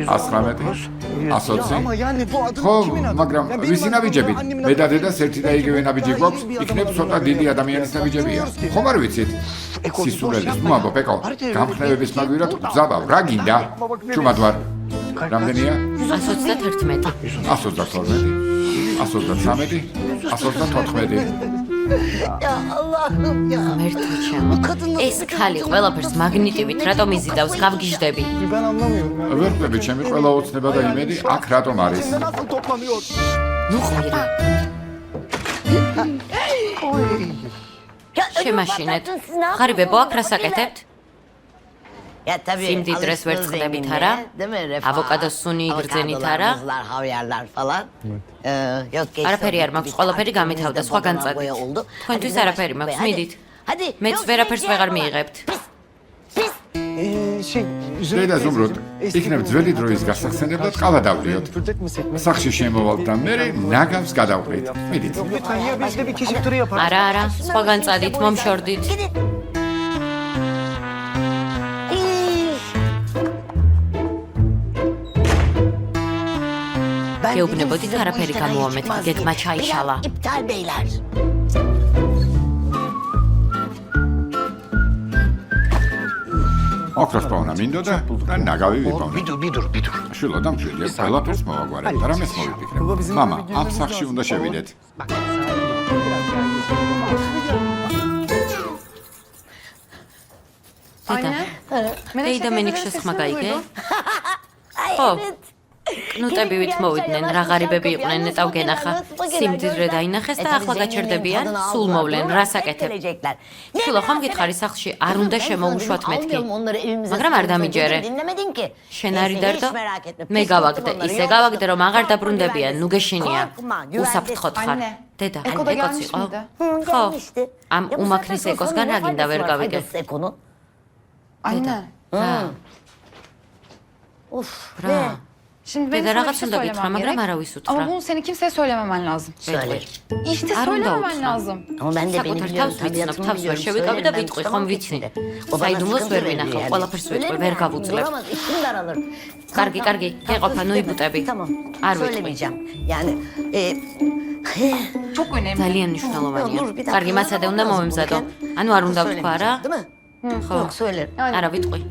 119, 120. Ama yani bu adım ხო, kimin adı? მაგრამ Ya benim ვისი adım ნაბიჯები? var, annemin მე და adı var. დედას ერთი და იგივე ნაბიჯი გვაქვს, იქნებ ცოტა დიდი ადამიანის ნაბიჯებია. ხომ არ ვიცით? სისულელეს, ნუ ამბობ, ეკო. გამხნევების მაგვირად გზავ, რა გინდა? ჩუმად ვარ. რამდენია? 131. 132, 133, 134. Ya Allah'ım ya. ღმერთო ჩემო. ეს ქალი ყველაფერს მაგნიტივით რატომ იზიდავს? გავგიჟდები. Ben anlamıyorum ya. ვერ ყვები, ჩემი ყველა ოცნება და იმედი აქ რატომ არის? Nasıl toplanıyor? ნუ ყვირა. Ya შემაშინეთ. ödüm patlattın, siz ne ღარიბებო აქ yapıyorsunuz? რას აკეთებთ? Ya tabii. Simdidres alışkın vertxdებით zenginlere, არა? değil mi? Refah, Avokado suni იგრძენით არა? avokadolar, havyarlar falan. Yok geçti. არაფერი არ მაქვს, ყველაფერი გამითავდა, სხვა განწადეთ. თქვენთვის არაფერი მაქვს, მიდით. Hadi. მეც ვერაფერს ვეღარ მიიღებთ. დედა ზუმრუთ, იქნებ ძველი დროის გასახსენებლად ყავა დავლიოთ. Süpürdük mü sekme? სახში შემოვალ და მე ნაგავს გადავყრით. მიდით. Lütfen ya biz de bir keşif turu yaparız. არა, არა, სხვა განწადით, მომშორდით. Gidin. გეუბნებოდით, არაფერი გამოვამეთ, გეგმა ჩაიშალა. İptal beyler. ოქროს პოვნა მინდოდა და ნაგავი ვიპოვნე. Bir dur. შვილო და მშვიდია, ყველაფერს მოვაგვარებთ, რამეს მოვიფიქრებ. მამა, ამ სახში უნდა შევიდეთ. დედა, დედა მენიშეს ხმა გაიგე? ხო. კნუტებივით მოვიდნენ, რა ღარიბები იყვნენ, ნეტავ გენახა. სიმდიდრე დაინახეს და ახლა გაჩერდებიან, სულ მოვლენ, რას აკეთებ? შვილო, ხომ გითხარი სახლში არ უნდა შემოუშვათ მეთქი. მაგრამ არ დამიჯერე. შენ არ იდარდო? მე გავაგდე, ისე გავაგდე, რომ აღარ დაბრუნდებიან, ნუ გეშინია. უსაფრთხოდ ხარ. დედა, ეკოც იყო? ხო. ამ უმაქნის ეკოსგან რა გინდა ვერ გავიგე? Anne. Of. რა? Şimdi benim Dede sana bir rahat şey onda git, söylemem მაგრამ gerek. არავის უთხრა. Ama bunu senin kimseye söylememen lazım. Söyle. İşte არ უნდა söylememen უთხრა. lazım. Ama ben de beni საკუთარ biliyorum. თავს ვიცნობ, თავს ვერ შევიკავი და ვიტყვი, ხომ ვიცი? საიდუმლოს ვერ ვინახავ, ყველაფერს ვიტყვი, ვერ გავუძლებ. Duramaz, içim daralır. კარგი, კარგი, გეყოფა, ნუ იბუტები. Tamam. არ ვიტყვი. Söylemeyeceğim. Yani Çok önemli. ძალიან მნიშვნელოვანია. dur, bir dakika. კარგი, მასადე უნდა მომემზადო. ანუ არ უნდა ვთქვა რა? Değil mi? ხო. Yok söylerim. არა ვიტყვი.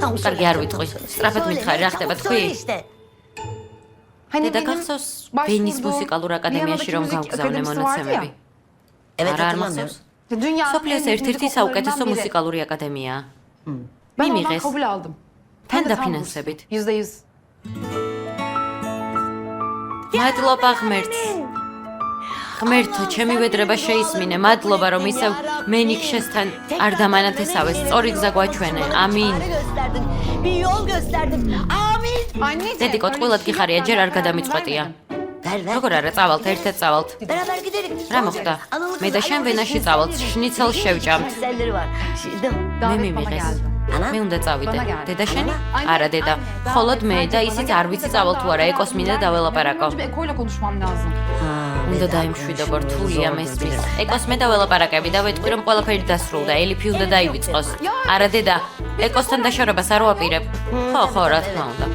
Tamam, კარგი, söyle. არ ვიტყვი. სწრაფად მითხარი, რა ხდება თქვი? Söyle işte. Hani დედა benim გახსოვს ბენის başvurduğum მუსიკალურ აკადემიაში რომ Viyana'daki müzik გავგზავნე akademisi vardı მონაცემები. ya. Evet არა არ hatırlamıyorum. მახსოვს? Dünyanın სოფლიოს en ერთ-ერთი büyük საუკეთესო okullarından biri. მუსიკალური აკადემია. Ben ondan მიმიღეს kabul aldım. თან Hem de tam დაფინანსებით. burs. %100. მადლობა ღმერთს. ღმერთო, ჩემი ვედრება შეისმინე. მადლობა რომ ისევ მენიშესთან არ დამანათესავეს. სწორი გზა გვაჩვენე. ამინ. Gösterdin. Bir yol gösterdin. Amin. Anneciğim. დედიკო, ტყუილად გიხარია, ჯერ არ გადამიწყვეტია. Ver ver. როგორ არა, წავალთ, ერთად წავალთ. Beraber gidelim. რა მოხდა? მე და შენ ვენაში წავალთ, შნიცელს შევჭამთ. Meselleri var. Şimdi მე Davet bana მიმიღეს. geldi. მე უნდა წავიდე. Bana geldi. დედა შენი? Anne, არა, დედა. მხოლოდ მე და bana ისიც geldi. არ ვიცი წავალ თუ არა, ეკოს მინდა დაველაპარაკო. Önce bir Eko'yla konuşmam lazım. უნდა დაიმშვიდობო რთულია მესმის. ეკოს მე დაველაპარაკები და ვეთქვი რომ ყველაფერი დასრულდა, ელიფი უნდა დაივიწყოს. არა დედა, ეკოსთან დაშორებას არ ვაპირებ. ხო, რა თქმა უნდა.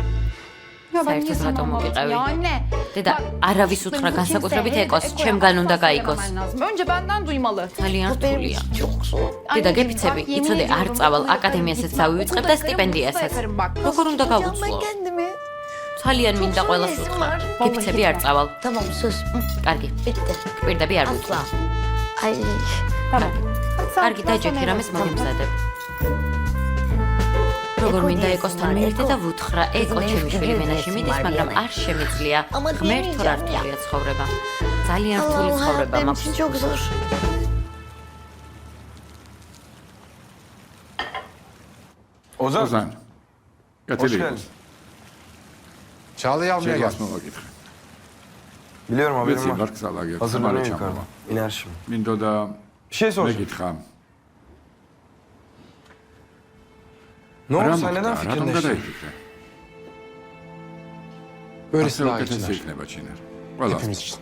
Ya ben niye Sayrtız sana ratom anlattım uqიყევი. ya anne? დედა, არავის უთხრა განსაკუთრებით ეკოს, ჩემგან უნდა გაიგოს. Önce benden duymalı. ძალიან რთულია. çok zor. დედა, Anneciğim, გეფიცები, bak, yemin იცოდე არ ediyorum, წავალ, bunu აკადემიასაც yaparım. დავივიწყებ და Bunu სტიპენდიასაც. yaparım bak. როგორ უნდა Ben გავუძლო? kendimi. ძალიან მინდა ყველას hevesim უთხრა. var. გეფიცები არ წავალ. Tamam söz. Hı, კარგი, bitti. გვირდები არ ვიტყვი. Asla. Ay. Tamam. Hadi sen კარგი, ben დაჯექი, sonra რამეს yazarım. მოგემზადებ. როგორ მინდა ეკოსთან მივიდე და ვუთხრა, ეკო ჩემი შვილი ვენაში მიდის, მაგრამ არ შემიძლია. ღმერთო რა რთულია ცხოვრება. ძალიან რთული Allah'ım ცხოვრება benim მაქვს. için çok zor. Ozan, ოზან. hoş კეთილი geldin. იყოს. Çağla'yı almaya შეგას geldim. მოვაკითხე. Biliyorum haberim ვიცი, var. ვარ გზალაგე. Hazırlanıyor yukarıda. İner şimdi. მინდოდა Bir şey soracağım. მეკითხა. Ne oldu რა sen neden მოხდა? fikrini რატომ değiştirdin? გადაიფიქრე? Böylesi daha iyi უკეთესი Çınar. იქნება ჩინარ. ყველას. Hepimiz için.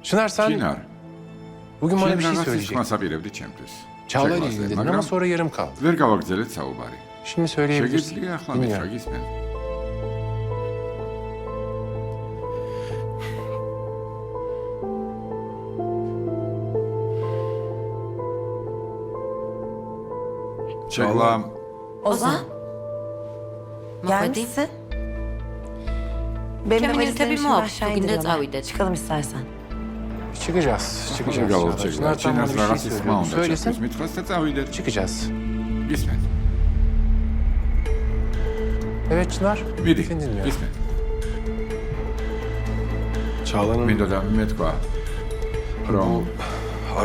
Çınar sen ჩინარ. bugün bana შენ bir şey რაღაცის söyleyeceksin. თქმას აპირებდი ჩემთვის. Çağla ile Çekmezler, ilgili dedin მაგრამ ama sonra yarım kaldı. ვერ გავაგრძელეთ საუბარი. Şimdi söyleyebilirsin. შეგიძლია ახლა მე Dinliyorum. შეგისმენ? Çağla, Ozan. მოხვედი? Gelmişsin. Benim Kimin valizlerimi ülkebi şimdi mi aşağı o? Bugün de indiriyorlar. zavide. Çıkalım istersen. Çıkacağız. Çıkacağız. გავაუჩეკ. Çınar tam bana ჩინას bir şey რაღაც ისმა söylüyordu. უნდა Söylesin. ჩაქოს მითხრას და წავიდეთ. Çıkacağız. ისმენ. Evet Çınar. მიდი, Seni dinliyorum. ისმენ. Çağla'nın მინდოდა მეთქვა, რომ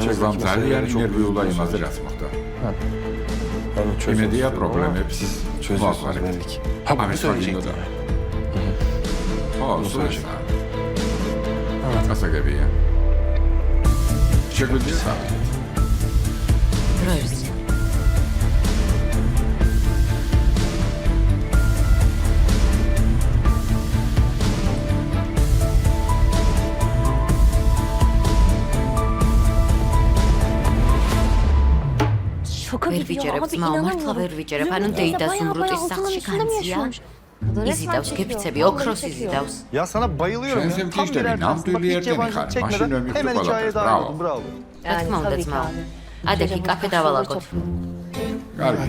შეგვამ ძალიან ნერვიულა იმაზე, რაც მოხდა. იმედია პრობლემებს çözüyorsunuz მოაგვარებთ. belli ki. Ha bunu ამის söyleyecektim. მინდოდა. ხო, სულისა. გასაგებია. შეგვიძლია წავიდეთ. დროებს. Şoka ვერ gidiyor ვიჯერებ, abi ძმაო, მართლა inanamıyorum. ვერ ვიჯერებ. ანუ დეიდა სუმრუტის სახლში განძია. იზიდავს გეფიცები, ოქროს იზიდავს. Ya sana bayılıyorum Şen ya. sen Tam kişileri birer nam dans. Bak duyduğu hiç yerden yabancı yıkar. çekmeden Maşın ömrü hemen tutmalar. hikayeye dahil Bravo. oldum. Bravo. რა თქმა უნდა, ძმაო. ადეფი კაფე დავალაგოთ. კარგი.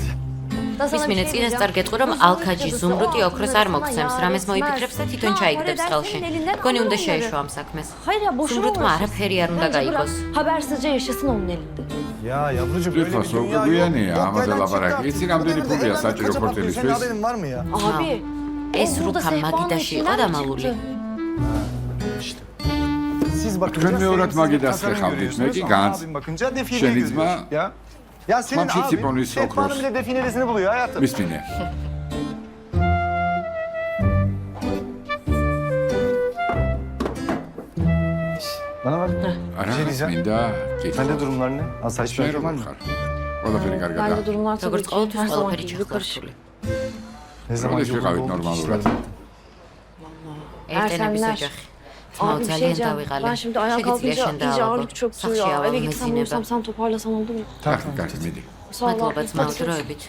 ისმინე წინასწარ გეტყვი, რომ ალქაჯი ზუმრუტი ოქროს არ მოგცემს, რამეს მოიფიქრებს და თვითონ ჩაიგდებს ხელში. გონი უნდა შეეშვა ამ საქმეს. Hayır ya boşuna ზუმრუტმა uğraşıyorsun. არაფერი არ უნდა Bence bırak, გაიგოს. habersizce yaşasın onun elinde. Ya yavrucuğum öyle Lütfen bir soğuk dünya uyanıyor yok. ya, Yok, ama yerden zalabarak. çıktı Geçsin artık. amdeni Devirde buraya, evden saçı kaçıp röportajı atıyor. Senin söz. haberin var mı ya? Abi. ეს o burada რუქა sehpanın მაგიდაში იყო içinden და mi მალული. çıktı? Siz bakınca Თქვენ მეორად sevimsizin მაგიდას tasarım ხეხავდით, მე görüyorsunuz კი ama განს. abim bakınca defineyi შენი görüyorsun ძმა ya. Ya senin Mamşi abin Tsiponis sehpanın okros. bile definelisini buluyor hayatım. მისმინე. Bana bak. არა, şey diyeceğim. მინდა Sende გითხო. durumlar ne? Asayiş შენ belge var როგორ mı? ხარ? ყველაფერი კარგადაა? Bende durumlar tabii როგორც ki ყოველთვის her zaman ყველაფერი gibi ჩახდა karışık. რთული. Ne zaman როდის yolunda ვიყავით olduğunu ნორმალურად? düşünmedim. ერთენების Ersenler. ოჯახი. ძმაო, Abi bir şey ძალიან diyeceğim. დავიღალე. Ben şimdi ayağa შეგიძლია kalkınca შენ iyice დაავადო. ağırlık çöktü სახში ya. ავალ Eve gitsem მეძინება. uyusam sen toparlasan oldu mu? კარგი, კარგი, მიდი. Sağ ol მადლობა abi. ძმაო, Hadi. დროებით.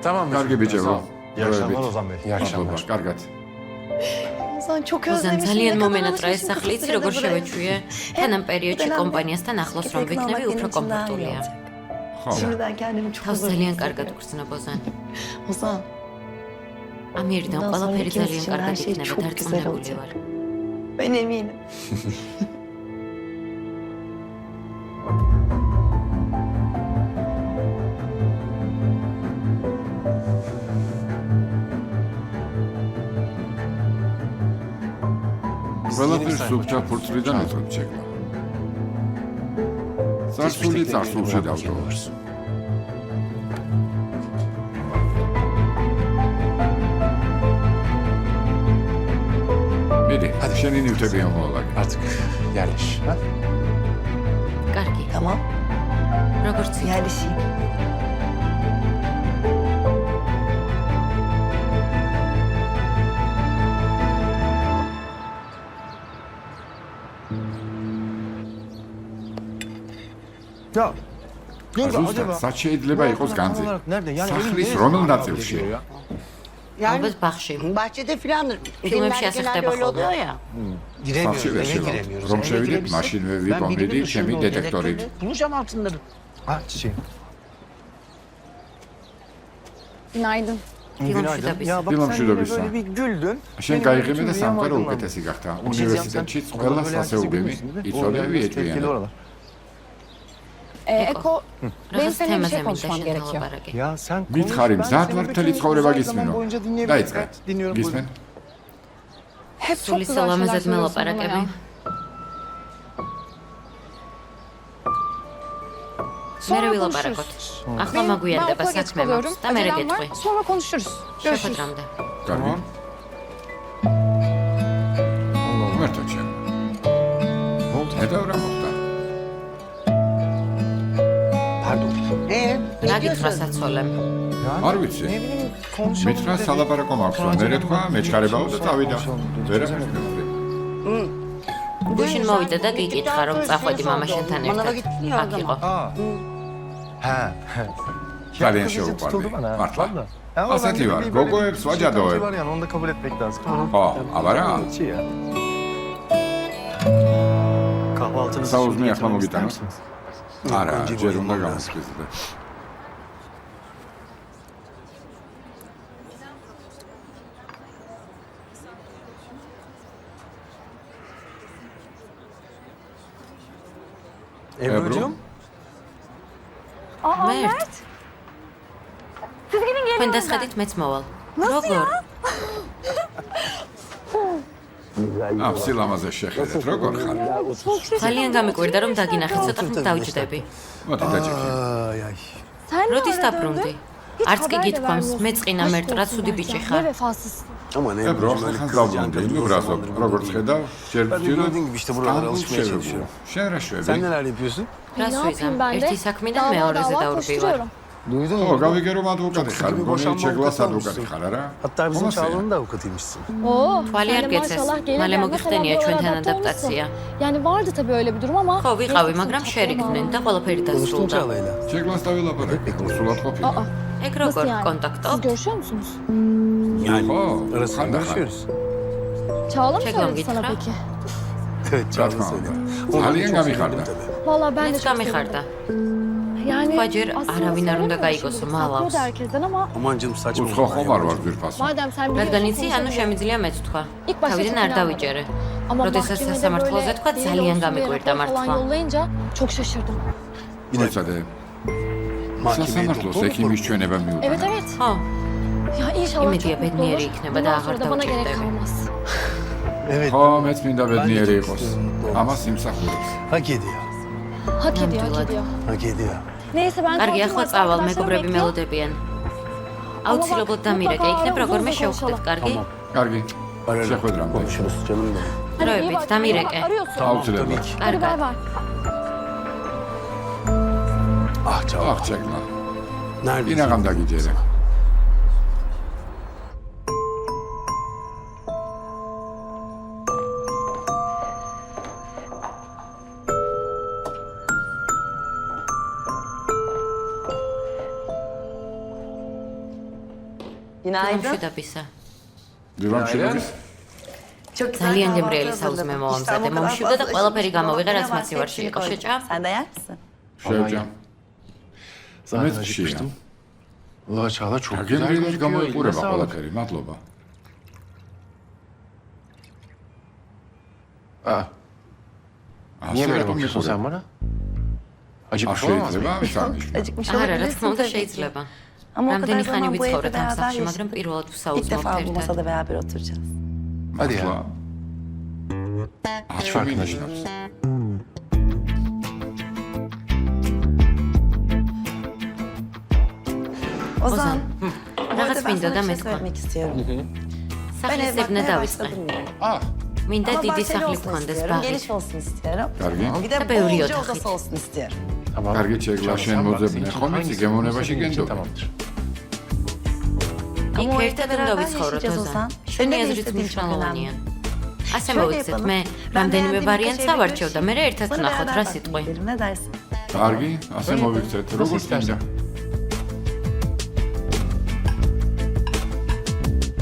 Tamam mı? კარგი ბიჭებო. İyi akşamlar Ozan Bey. İyi akşamlar. კარგად. Ozan çok ოზან özlemişim. ძალიან Ne kadar მომენატრა ეს alışmışım სახლი, kısa იცი როგორ sürede buraya. შევეჩვიე? თანამ პერიოდში Benim de კომპანიასთან ახლოს რომ Gitmekten ვიქნები, almak უფრო benim için daha iyi კომფორტულია. olacak. ხო. Şimdiden kendimi çok თავს huzurlu ძალიან hissediyorum. კარგად ვგრძნობ ოზან. Ozan. ამიერიდან Bundan sonra ყველაფერი ikimiz ძალიან için her კარგად şey იქნება, çok güzel დარწმუნებული olacak. ვარ. Ben eminim. ყველაფერს სუფთა ფურცლიდან უწყობ შეკლა. წარსული წარსულში დავდო. მიდი, შენი ნივთები ამოვალაგე. Artık yerleş. Ha? კარგი. Tamam. როგორც იცი, Yerleşeyim. Ya. Yenge ზუსტად, acaba სად შეიძლება იყოს განძი? Tam olarak nerede? Yani Sahlis, evin neresi Ronald hala Natsevşi. geliyor ya? ალბათ ბახში. Bahçede filandır. Filmებში Filmlerde ასე genelde ხდება öyle oluyor ხოლმე. ya. სახლში ვერ შევავთ. რომ შევიდეთ, მაშინ მე ვიპომბიდი ჩემი დეტექტორით. Bulacağım altınları. Ha çiçeğim. Günaydın. ფილმში და Ya bak Filmში sen და yine bissa. böyle bir güldün. შენ Benim გაიღიმე bütün და dünyam სამყარო aydınlandı. უკეთესი გახდა. Bir şey diyeceğim, sen უნივერსიტეტშიც orada ყველას böyle herkesi ასეულები görüyorsun, değil mi? იცოდები Oralar biraz tehlikeli ეჭვიანად. oralar. Eko, benim რაღაც seninle bir თემაზე şey მინდა konuşmam შენ gerekiyor. დავაპარაკე. Ya sen konuş. მითხარი, ben მზად seni ვარ bütün მთელი ცხოვრება uzun zaman გისმინო. boyunca dinleyebilirim. დაიწყე. Evet, dinliyorum. Buyurun. გისმენ? Hep çok სული güzel şeyler სალამაზად söylüyorsun bana მელაპარაკები. ya. მერე Sonra ვილაპარაკოთ. konuşuruz. ახლა Ben მაგვიანდება okula geç საქმე kalıyorum. მაქვს და მერე Acelem var. გეტყვი. Sonra konuşuruz. Görüşürüz. შეხვედრამდე. კარგი. ღმერთო ჩემო. ნეტავ რა მოხდა? Pardon. Ne რა გითხრა diyorsun? საცოლემ? არ ვიცი. Ne bileyim konuşalım. მითხრა dedi. სალაპარაკო მაქვს, რომ მერე თქვა მეჩქარებაო და წავიდა. ვერაფერს მივხვდი. გუშინ მოვიდა და გიკითხა რომ წახვედი მამაშენთან Manava ერთად. gittin ya აქ o იყო. zaman. Ha. ძალიან Kız için tutuldu შეუყვარდი. bana. მართლა. Valla. Ama Aseti bende de var, bir böyle gogoeps, bir şey vacadoeps. taktiği var yani onu da kabul etmek lazım. ხო, აბა რა? Şey ya. Kahvaltınızı Sağ olun, şimdi yakmam o getirmek ister gitar. misiniz? არა, Önce ჯერ უნდა bayılmam lazım. გამოსკიზდე. Ebru'cum. მერტ. თქვენ დასხედით მეც მოვალ. როგორ? ამ სილამაზე შეხედეთ, როგორ ხარ? ძალიან გამიკვირდა რომ დაგინახე, ცოტა ხნით დავჯდები. მოდი დაჭიქე. Ay ay. როდის დაბრუნდი? არც კი გითქვამს, მე წინა მერტ რა ცუდი ბიჭი xar. Aman ებრო, ხან დაბრუნდი, ნუ გრასო, როგორც ხედავ, ჯერ ვწირო. gördüğün gibi işte buralara alışmaya çalışıyorum. შენ რა Sen შვები? neler yapıyorsun? რას ვიზამ? ერთი საქმიდან მეორეზე დავრბივარ. Duydun ო, mu? გავიგე რომ ადვოკატი ხარ, Çok მგონი boşanma ჩეგლას avukatı ადვოკატი olmuşsun. ხარ, არა? Hatta bizim Olmasa ya. Çağla'nın da avukatıymışsın. თვალი არ გეცეს. მალე მოგიხდენია ჩვენთან ადაპტაცია. Yani vardı tabii öyle bir durum ama... ხო, ვიყავი, მაგრამ შერიგდნენ და ყველაფერი Konuştun დასრულდა. Çağla'yla. ჩეგლას დავილაპარაკე, სულად ყოფილი. ეგ Nasıl როგორ yani? კონტაქტობ? Siz görüşüyor musunuz? Yani ხო, arasında ხანდახან. görüşüyoruz. Çağla mı Çekmem söyledi sana git, ha? peki? Evet რა Çağla თქმა söyledi. უნდა. Onu ძალიან çok გამიხარდა. sevindim tabii. Vallahi ben de მეც çok გამიხარდა. sevindim. Yani თქვა ჯერ aslında არავინ არ უნდა söylemiyorum გაიგოს, şimdi. მალავს. Saklıyordu herkesten ama Aman canım saçma. უცხო ხომ არ ვარ ძვირფასო. madem sen რადგან biliyorsun იცი, ანუ konuşalım. შემიძლია მეც თქვა. İlk başta თავიდან çok არ დავიჯერე. Ama როდესაც mahkemede სასამართლოზე böyle თქვა, delil ძალიან olsun diye გამიკვირდა rapor falan მართლა. yollayınca çok şaşırdım. მოიცადე. Mahkemeye სასამართლოს doktor ექიმის ჩვენება Evet მიუტანა. evet. ხო, Ya inşallah İmediye çok mutlu bedniyeri olur. ikneba da Bundan ağır sonra da bana gerek davacı kalmaz. Evet. ხო, მეც მინდა ბედნიერი çok იყოს. istiyorum mutlu olmak. ამას იმსახურებს. Hak ediyor. Hak ediyor, hak Nandulad. ediyor. Hak ediyor. Neyse ben კარგი, kalkayım, ახლა artık წავალ, arkadaşlarım მეგობრები bekliyor. მელოდებიან. აუცილებლად დამირეკე, იქნებ როგორმე შევხვდეთ, კარგი? კარგი. Ararım. შეხვედრამდე. Konuşuruz canım benim. Hadi iyi დროებით bak, iyi დამირეკე. bak, arıyorsun. აუცილებლად. Hadi bay კარგად. bay. Ah Çağla. ახ ჩეგლა. Neredesin? ინაღამ დაგიჯერე. Günaydın. მომშვიდობისა. დივანშილების Çok güzel ძალიან kahvaltı გემრიელი hazırladım. საუზმე İştahım o მომამზადე. kadar მომშვიდე და fazla, ყველაფერი şimdi გამოვიღე, რაც ama მოცივარში hepsini იყო. koydum. შეჭამ? Sen de yer misin? შევჭამ. Zaten Met acıkmıştım. kişiye. Valla Çağla çok güzel გაგემრიელად gözüküyor. გამოიყურება Eline sağlık. ყველაფერი, მადლობა. Aa, niye ასე böyle რატომ bakıyorsun sen მიყურებ? bana? არ Acıkmış olamaz შეიძლება mı? ამის აღნიშნა. Acıkmış არა, რა olabilirsin თქმა უნდა tabii ki. შეიძლება. Ama o რამდენი kadar ხანი zaman bu evde ვიცხოვრეთ ამ beraber სახლში, მაგრამ yaşadık. პირველად İlk ვსაუზმობთ defa bu ერთად. masada beraber oturacağız. Hadi ya. მართლა. Hiç ასე farkında მინიშნავს. Ozan, რაღაც orada ben მინდა sana და bir şey მეთქვა. söylemek istiyorum. Ben სახლის ev ზებნა bakmaya დავიწყე. başladım yani. აა, მინდა Ama დიდი bahçeli სახლი olsun გქონდეს istiyorum, ბაღით. geniş olsun istiyorum. კარგი. Bir de Tabii, bolca yürüyor odası tabii. olsun istiyorum. Tamam. კარგი ჩეგლა, Çağla, შენ sen bak, მოძებნე, senin için ხომ იცი, hangisi გემოვნებაში senin için გენდობ. tamamdır. იქ Ama o evde ერთად უნდა beraber ვიცხოვროთ, yaşayacağız ოზან. Ozan. შენი Senin de აზრით istediğin çok მნიშვნელოვანია. önemli. ასე Şöyle მოვიქცეთ, yapalım. მე Ben რამდენიმე beğendiğim ვარიანტს birkaç evde ავარჩევ და მე ერთად Sonra ვნახოთ beraber რა bakmak სიტყვი. isterim. Ne dersin? კარგი, ასე მოვიქცეთ. როგორც მინდა.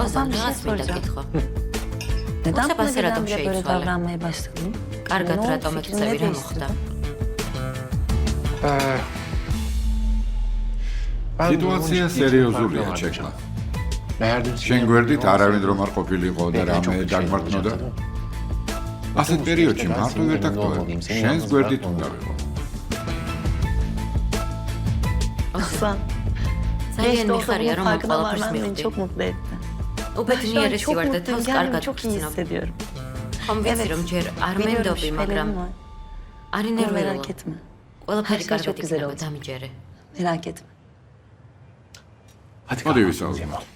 ოზან, bir şey რაღაც მინდა soracağım. გითხო. Neden Yoksa bana basir adam birdenbire şey böyle söyle. davranmaya başladın? კარგად Ne oldu? რატომ Fikrini ექცევი, ne რა değiştirdi? მოხდა? Ben სიტუაცია bunun ciddi სერიოზულია, farkına ჩეგლა. varacağım. Meğer dün შენ გვერდით არავინ რომ არ ყოფილიყო და Ben çok რამე bir şey დაგმართნოდა. olacak, ასეთ პერიოდში Ben მარტო senin ვერ yanında olmalıyım, დაგტოვებ. senin შენს yalnız გვერდით bırakmam უნდა lazım. ვიყო. Ozan, ძალიან geç de olsa მიხარია bunun რომ ამ farkına ყველაფერს varman beni მივხვდი. çok mutlu etti. უბედნიერესი çok ვარ და mutluyum, თავს kendimi კარგად çok iyi ვგრძნობ. hissediyorum. ხომ ვიცი რომ ჯერ არ biliyorum მენდობი, şüphelerim მაგრამ var. არ Ama ინერვიულობ. merak etme. ყველაფერი Her şey კარგად çok güzel იქნება, olacak. დამიჯერე. Merak etme. Hadi მოდი kahvaltı ვისაუბროთ. yapalım.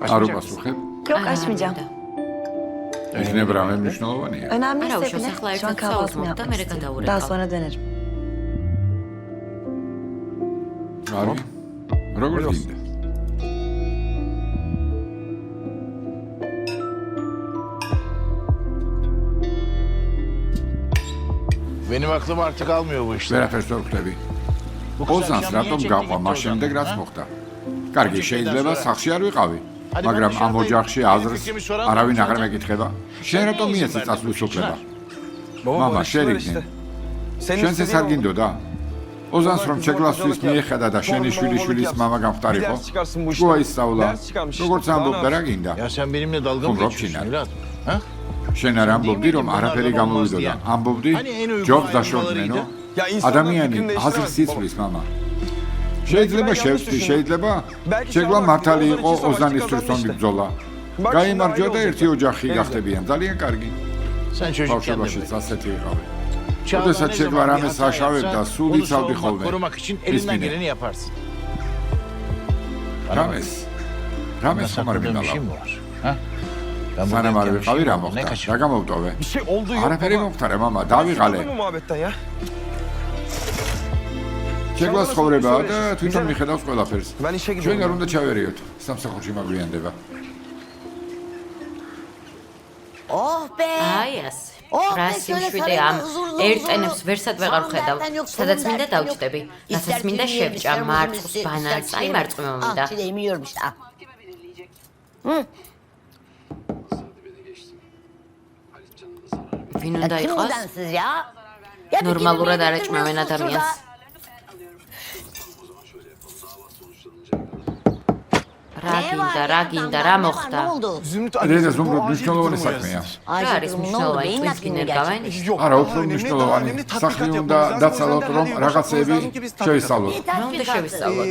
არ Açmayacak mısın? უპასუხებ. Yok açmayacağım. იქნებ რამე მნიშვნელოვანია. Önemli Ara değilse uşaq saxla bile şu an ertesi kahvaltımı savunma, yapmak Amerika'da istiyorum. uğrayalım. Daha sonra dönerim. კარგი. როგორ გინდა? Benim aklım artık almıyor bu işler. ვერაფერს ვერ ხვდები. ოზანს რატომ გაყვა მას შემდეგ რაც მოხდა? კარგი, შეიძლება სახში არ ვიყავი, მაგრამ ამ ოჯახში აზრს არავინ აღარ მეკითხება. შენ რატომ მიეცი წასვლის უფლება? მამა, შერიგდნენ. შენც ეს არ გინდოდა? ოზანს რომ ჩეგლასთვის მიეხედა და შენი შვილიშვილის მამა გამხდარიყო, შუა ისწავლა. როგორც ამბობდა რა გინდა? Ya sen benimle dalga mı Kumrop geçiyorsun Çiğner. evladım? Ha? შენ არ ამბობდი რომ არაფერი გამოვიდოდა. ამბობდი ჯობს დაშორდნენო. ადამიანი აზრს იცვლის მამა. შეიძლება შევწდი, შეიძლება შეგლა მართალი იყო ოზანისთვის თონდი ბრძოლა. გაიმარჯვა და ერთი ოჯახი გახდებიან. ძალიან კარგი. Sen çocukken de ბავშვობაშიც ასეთი იყავი. Çağla Odessa ne çekler zaman Ahmet müsait Saşavev'da olsa su onu იცავდი savunmak, ხოლმე. korumak için elinden İsmini. geleni yaparsın. რამეს? რამეს ხომ არ Sakladığın bir şey მინალა? mi var? Ha? Ben სანამ არ buradayken bir ვიყავი şey რა mi oldu? Ne მოხდა? kaçırdın? რა გამოვტოვე? Bir şey oldu yok არაფერი baba. მომხდარა მამა, დავიღალე. Bu muhabbetten ya. შეგლა ცხოვრებაა და თვითონ მიხედავს ყველაფერს. Ben işe ჩვენ gidiyorum. არ უნდა ჩავერიოთ. სამსახურში მაგვიანდება. Oh be. აი ასე. Oh, რასი მე მშვიდე შვილე ამ huzurlu, ერთენებს huzurlu. ვერსად ვეღარ ვხედავ. Zaten yok, სადაც sorun მინდა derken yok. დავჭდები, İster რასაც მინდა çileği შევჭა, ister მარწყვის muzunu, ბანანს, ister აი çileği. მარწყვა Ah, მინდა. çileğimi yiyorum işte. Ah. ვინ უნდა Kim bu იყოს? densiz ya? Ya bir ნორმალურად kelime არ ეჭმევენ bildirmiyorsunuz ადამიანს. şurada. რა Ne გინდა, var რა ya? გინდა, Ne რა var, მოხდა? Ne oldu? Zümrüt რედას bu უმრობ acil მნიშვნელოვანი durumu საქმეა. yazsın. რა არის Ayşegül, ne oldu? მნიშვნელოვანი Beyin ტყვის nakli mi გინერ gerçekleşti? გავანიშნე? Yok. არა, უფრო önemli, მნიშვნელოვანი önemli tatbikat სახლი yapmamız უნდა lazım. დაცალოთ, O yüzden რომ de რაღაცები lazım ki biz tatbikat შევისწავლოთ. რა უნდა შევისწავლოთ?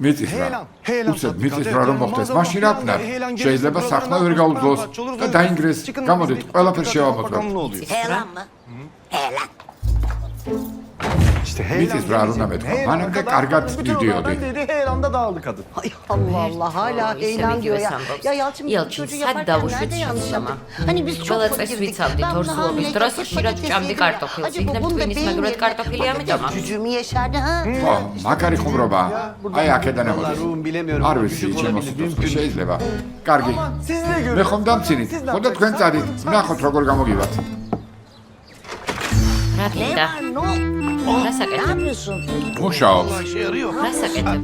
მიწის რა. უცებ მიწის რა რომ მოხდეს, მაშინ რა ვქნათ? შეიძლება საქმე ვერ გაუძლოს და დაინგრეს. გამოდით, ყველაფერს შევამოწმოთ. Heyelan mı? Heyelan. İşte მიწის რა არ უნდა მეთქვა. მანამდე კარგად მივდიოდი. Dedi heyelanda dağıldı kadın. Ay Allah Allah hala İşte heyelan bir diyor gibi ya. sanırım. Ya Yalçın biz Yalçın, çocuğu sad yaparken davuşu nerede yanlış çıksın yaptık? Hani biz çok ყველა fakir წეს girdik. ვიცავდი Ben bunu თორსულობის hamile დროს patates ხშირად ჭამდი yedim. კარტოფილს. Acaba იქნებ bunda თქვენის beyin მაგურად yerine კარტოფილი ამიტომა. Cücüğümü yeşerdi ha. ხო, მაგარი ხუმრობა. აი აქედან Vallahi ამოდის. ruhum bilemiyorum. არ ვიცი, Gücük ჩემო olabilir, სიტყვას mümkün. შეიძლება. კარგი. Siz ne მე görüyorsunuz? ხომ დამცინით. ხოდა თქვენ წადით. ნახოთ როგორ გამოგივათ. რა Ne გინდა? var? Ne? რა Ne საკეთებ? yapıyorsun? მუშაობს. İşe yarıyor. რა საკეთებ?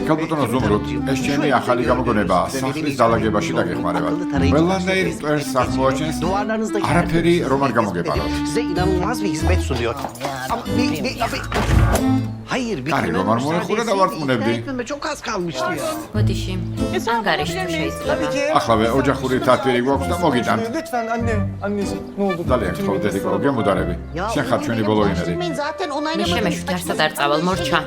გალბატონო ზუმრუთ, ეს ჩემი ახალი გამოგონებაა. სახლის დალაგებაში დაგეხმარებათ. ყველანაირ მტვერს აღმოაჩენს. Duvarlarınızdaki არაფერი რომ არ გამოგეპაროთ. size inanılmaz bir hizmet sunuyor. Ama hayır, bir კარი რომ არ მოეხურა და ვარწმუნებდი. etmeme çok az kalmıştı ya. ბოდიში. ანგარიშ თუ შეიძლება. ახლა ოჯახური თათბირი გვაქვს და მოგიტანთ. Lütfen anne, anneciğim ne oldu? ძალიან გთხოვდები, გემოდარები. შენ ხარ ჩვენი ბოლო ინერი. Zaten მე onaylamadınız. შემეშვით არსად არ წავალ მორჩა.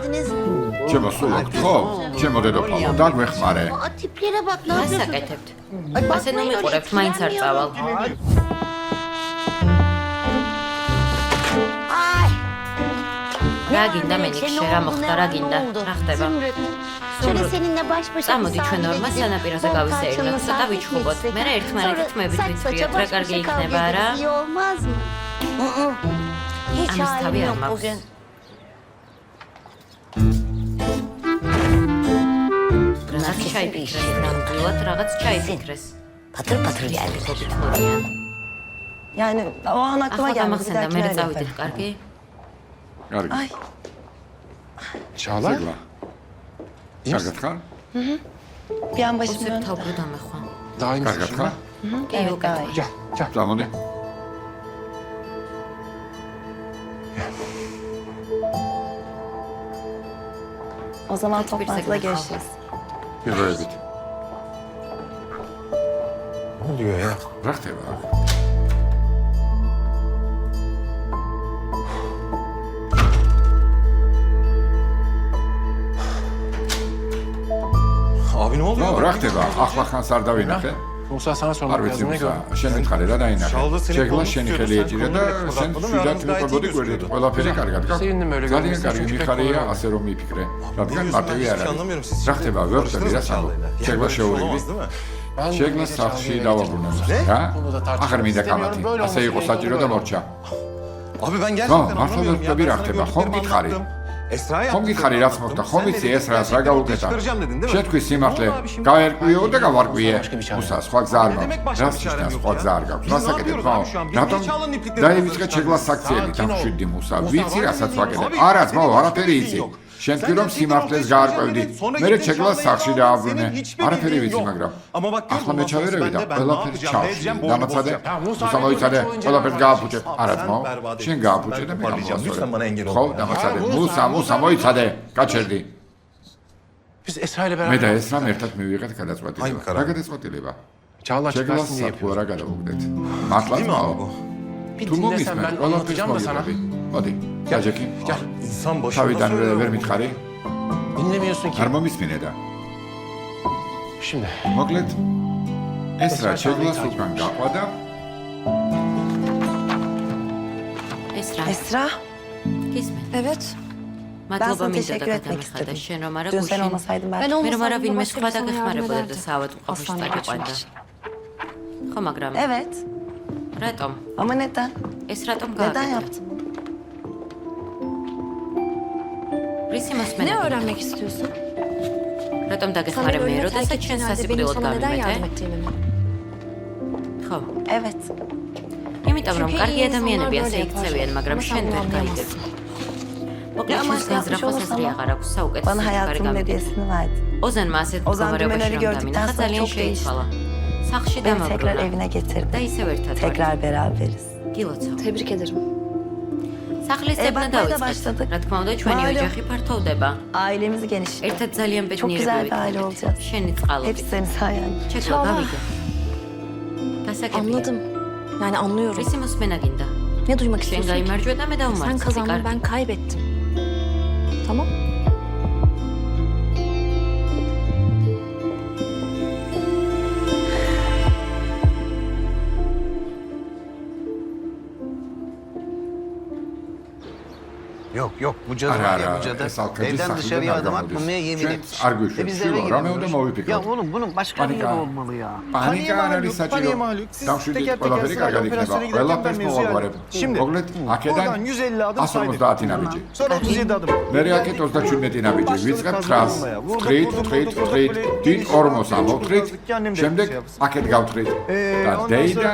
ჩემო სულო გთხოვ, ჩემო დედოფალო, დაგვეხმარე. Aa, tiplere bak ne რა yapıyorsun? საკეთებთ? Ay, ასე ნუ bakmayın öyle, მიყურებთ, მაინც არ წავალ. Ay. რა გინდა მენიქშე, რა მოხდა, რა გინდა? რა ხდება? Şöyle seninle baş başa წამოდი ჩვენ ორმა სანაპიროზე გავისეირნოთ და ვიჩხუბოთ. მე ერთმანეთით თმებით ვიწვრიოთ, რა კარგი იქნება, რა? İyi olmaz mı? Hiç Amız halim tabii yok olmaz. bugün. რაღაც ჩაიფიქრეს, ნამდვილად რაღაც çaifიქრეს. Patır patır geldi. გითხოვდიან. Yani o an aklıma ახლა geldi. Bir გამახსენდა, dahaki მე öyle წავიდეთ, yaparım. კარგი? კარგი. Ay. Çağla? ზეგლა. კარგად ხარ? Bir an başım უსებ döndü. თავბრუ დამეხვა. Daha iyi კარგად misin? ხარ? კი, Evet, უკეთ. daha iyi. Gel, gel. წამოდი. O zaman Hiçbir toplantıda sakın görüşürüz. პირველებით. Ne oluyor ya? რა ხდება? Abi ne oluyor? ნო, რა ხდება? ახლა ხანს არ დავინახე. Musa sana არ sormak ვიცი lazım ne მუსა, gör. შენ მითხარი რა დაინახე. შალვა სენი შეგლა კონუსს შენი ხელი ეჭირა და შენ შვიდად ვიყვებოდი გვერდით. ყველაფერი კარგად გაქვს. Seninle böyle ძალიან görmesi კარგი çok მიხარია pek ასე რომ მიფიქრე. რადგან მარტივი არ anlamıyorum, არის. siz რა ხდება, ვერ ხდება რა სამო. შეგლა შეურიგდი. Ben შეგლა სახლში დავაბრუნე რა? ახლა მინდა კამათი. ასე იყო საჭირო და მორჩა. Abi ben gerçekten Marfa anlamıyorum ya. bir Bir hafta anlamıyorum, bak, bir gitxari. anlattım. Esra'ya ხომ გიხარი რაც მოხდა, ხომ იცი ეს რას რა გაუკეთა. çıkaracağım dedin değil mi? შეთქვი სიმართლე, გაერკვიო და გავარკვიე. მუსა, სხვა გზა არ მაქვს. რას ნიშნავს სხვა გზა არ გაქვს? რას აკეთებ ხო? რატომ დაივიწყე ჩეგლას საქციელი დამშვიდდი მუსა. ვიცი რასაც ვაკეთებ. არა ძმო, არაფერი იცი. შენ თქვი რომ სიმართლეს გაარკვევდი. მე ჩეგლას სახლში დააბრუნე. არაფერი ვიცი, მაგრამ ახლა მე ჩავერევი და ყველაფერი ჩავში. დამაცადე. მუსა მოიცადე, ყველაფერს გააფუჭე. არა ძმო, შენ გააფუჭე და მე Lütfen bana engel ხო, ol. დამაცადე. მუსა მოიცადე. გაჩერდი. biz Esra ile მე beraber და ესრა ერთად მივიღეთ გადაწყვეტილება. აი, რა გადაწყვეტილება? Çağla შეგლას çıkarsın diye საფუარა yapıyorum. გადავუგდეთ. მართლა Değil mi abi bu? Bir თუ dinlesen მომისმენ, ben ყველაფერს anlatacağım da sana. მოგიყვები. მოდი, გაჯექი. Gel. İnsan başında თავიდან söylüyor ვერ bunu. მითხარი? Dinlemiyorsun ki. არ მომისმინე და. Şimdi მოკლედ ესრა შეგლას უკან გაყვა და ესრა, Esra, გისმენ. Evet. მადლობა sana მინდა teşekkür და etmek გადამიხადა istedim. შენ რომ არა dün sen გუშინ. olmasaydın Ben belki. მე რომ არა olmasaydım ვინმე başka სხვა bir sana yardım დაგეხმარებოდა და ederdim. საავადმყოფოში Hastaneye დაგიყვანდა. açmak için. ხო, მაგრამ Evet, რატომ? ama neden? ეს რატომ Neden გააკეთა? yaptın? რისი Ne მოსმენა? öğrenmek istiyorsun? რატომ Sana დაგეხმარე მე, ölüme terk როდესაც ettiğin შენ halde benim სასიკვდილოდ sana neden yardım გავიმეთე? ettiğimi mi? ხო. Evet. იმიტომ რომ Çünkü კარგი iyi ადამიანები insanlar ასე böyle იქცევიან, yapar. მაგრამ Ama შენ sen bunu ვერ გაიგებ. anlayamazsın. მოკლედ ama შენს yapmış განზრახოს olursan აზრი აღარ აქვს საუკეთესო Bana კარი hayatımın გამიგე. hediyesini verdin. ოზანმა ასეთ Ozan მდგომარეობაში dümenleri რომ gördükten დამინახა sonra ძალიან çok değişti. შეიცვალა. სახლში Beni tekrar დამაბრუნა evine და getirdin. ისევ ერთად ვართ. Tekrar beraberiz. გილოცავ. Tebrik ederim. სახლის ძებნა bakmaya da დავიწყეთ. başladık. რა თქმა უნდა, ჩვენი Malum. ოჯახი ფართოვდება. Ailemizi genişlettik. ერთად ძალიან Çok ბედნიერები güzel bir aile ვიქნებით. olacağız. შენი Hepsi წყალობით. senin sayende. ჩეკლა Çağla. გავიგე. გასაგებია. Anladım. Yani anlıyorum. რისი მოსმენა გინდა? Ne duymak შენ istiyorsun? გაიმარჯვე და მე Sen დავუმარცხე. kazandın, კარგი. ben kaybettim. Tamam. Yok bu cadı არა var ya არა, bu cadı. ეს ალკადის Evden სახლიდან dışarıya არ adım გამოდის. atmamaya yemin ჩვენ etmiş. არ გვიშვებს, Biz de eve შვილო, რამე უნდა giremiyoruz. მოვიფიქროთ. Ya oğlum bunun başka bir Panika. yolu olmalı ya. პანიკა არ არის საჭირო. დამშვიდით ყველაფერი კარგად იქნება. ყველაფერს მოვაგვარებ. Şimdi მოკლედ აქედან oradan 150 adım saydık. 150 ნაბიჯი. Sonra 37 adım. მე აქეთ 37 ნაბიჯი. ვიწყებ 900. ვთხრით, დიდ 40 ამოვთხრით. შემდეგ აქეთ გავთხრით. და დეიდა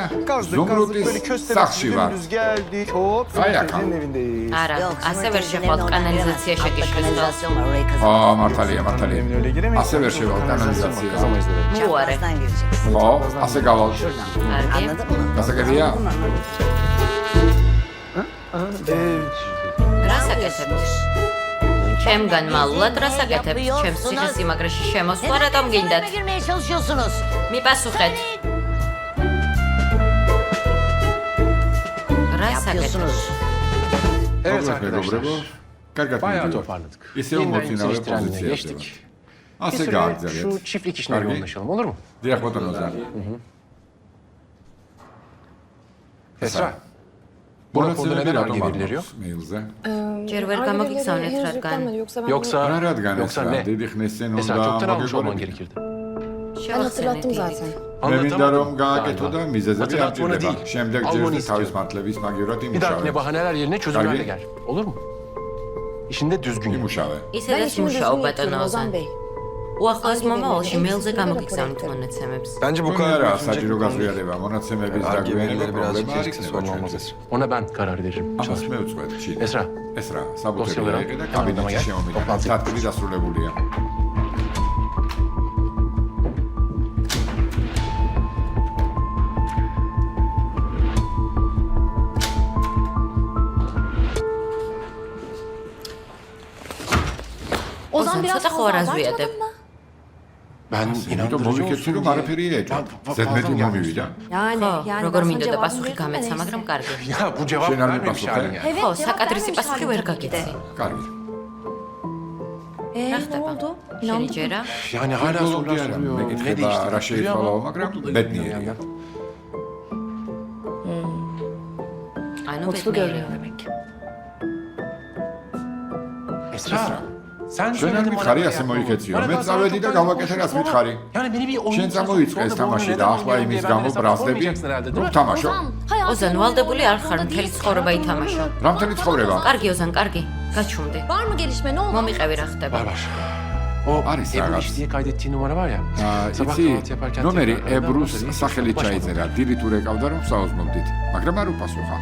ზუმრუდის სახლში ვარ. Geldik. Hop. Ay, yakın. Senin evindeyiz. არა, ასე ვერ შეხვდათ კანალიზაცია შეგიშლის ხელს. ო, მართალია, მართალია. Emin öyle giremeyiz. ასე ვერ შევალ კანალიზაციაზე. მოუარე. ხო, ასე გავალ. კარგი. გასაგებია? რას აკეთებთ? ჩემგან მალულად რას აკეთებთ? ჩემს ციხესიმაგრეში შემოსვლა რატომ გინდათ? girmeye çalışıyorsunuz? მიპასუხეთ. რას აკეთებთ? Evet მოგლეთ arkadaşlar. მეგობრებო, კარგად Bayağı მივიდეთ. toparladık. ისევ Yeniden მოცინავე yükseliş trenine პოზიციაზე. geçtik. Bir ასე süre გააგრძელეთ. şu çiftlik işine Kargi. yoğunlaşalım olur mu? დიახ ბატონოზე. Esra. Bu raporda მონაცემები neden რატომ arge არ birileri yok? მაქვს მეილზე? ჯერ ვერ გამოგიგზავნეთ რადგან Yoksa რა რადგან ეს yoksa რა ne? დიდი ხნის წინ Esra უნდა çoktan almış olman მოგეყოლები. gerekirdi. Ben hatırlattım zaten. მე მინდა რომ Anlatamadım გააკეთო და galiba. მიზეზები არ Hatırlatmana ჭირდება. değil. შემდეგ Almanı ჯერ istiyorum. თავის მართლების მაგივრად Bir dahakine იმუშავე. bahaneler yerine çözümlerle Kargi. gel. Olur mu? İşinde düzgün yap. იმუშავე. Ben ისედაც işimi düzgün მუშაობ yapıyorum ბატონო Ozan ოზან. Bey. უახლოეს მომავალში Arge მეილზე verileri გამოგიგზავნით rapor მონაცემებს. Bence bu Bu kadar kadar büyütülecek საჭირო bir konu değil. გაზრიადება მონაცემების Arge დაგვიანება verileri birazcık პრობლემა არ keşke იქნება sorun ჩვენთვის. olmaz. Ona ben karar veririm. ამას Çağla. მე უწყვეტ ჩი. Esra. ეს რა, საბუთები დოსიელერა. აიღე და კაბინეტში გამაგე. შემომიდა. ტოპლანზე. სათქმელი დასრულებულია. Ozan biraz ცოტა ხო fazla არ abartmadın აზვიადებ. mı? Ben იმიტომ inandırıcı მოვიქეცი olsun რომ diye. არაფერი ეჭვა. Ben ზედმეტი fazla მომივიდა. Yani, ხო, yani როგორ ben sana მინდოდა cevabını პასუხი verdim de გამეცა, neyse. მაგრამ კარგი. Ya bu cevap Şener vermemiş Bey halin ya. Evet, ხო, cevap საკადრისი vermemiş პასუხი halim ვერ tabii ki de. გაგიცი. კარგი. Ne ხდება? oldu? შენი İnandın mı? ჯერა? Yani hala sorular Diyorum, soruyor. Ne mektuba değişti? Raşe Biliyor falan ama olmak mutlu da bedni değil yeri. yani. ანუ Mutlu ბედნიერი. görünüyor demek. Esra. Sen შენ არ söyledin bana მითხარი böyle ასე yapmamı. მოიქეციო. Bana მე daha წავედი და sonra გავაკეთე რას sonra- მითხარი. Yani beni bir oyun შენ წამოიწყეს თამაში და ახლა იმის გამო ბრაზდები, რომ თამაშო. ოზან ვალდებული არ ხარ, მთელი ცხოვრება ითამაშო. რა მთელი ცხოვრება? კარგი ოზან, კარგი. გაჩუმდი. Var mı gelişme? Ne oldu? მომიყევი რა ხდება. Var var. O Aris Ebru Aras. iş diye kaydettiği numara var ya. Sabah იცი, kahvaltı yaparken ნომერი tekrar aradım. ებრუს Dedim ki, სახელი başka- ჩაიწერა. დილით ურეკავდა რომ საუზმობდით, მაგრამ არ უპასუხა.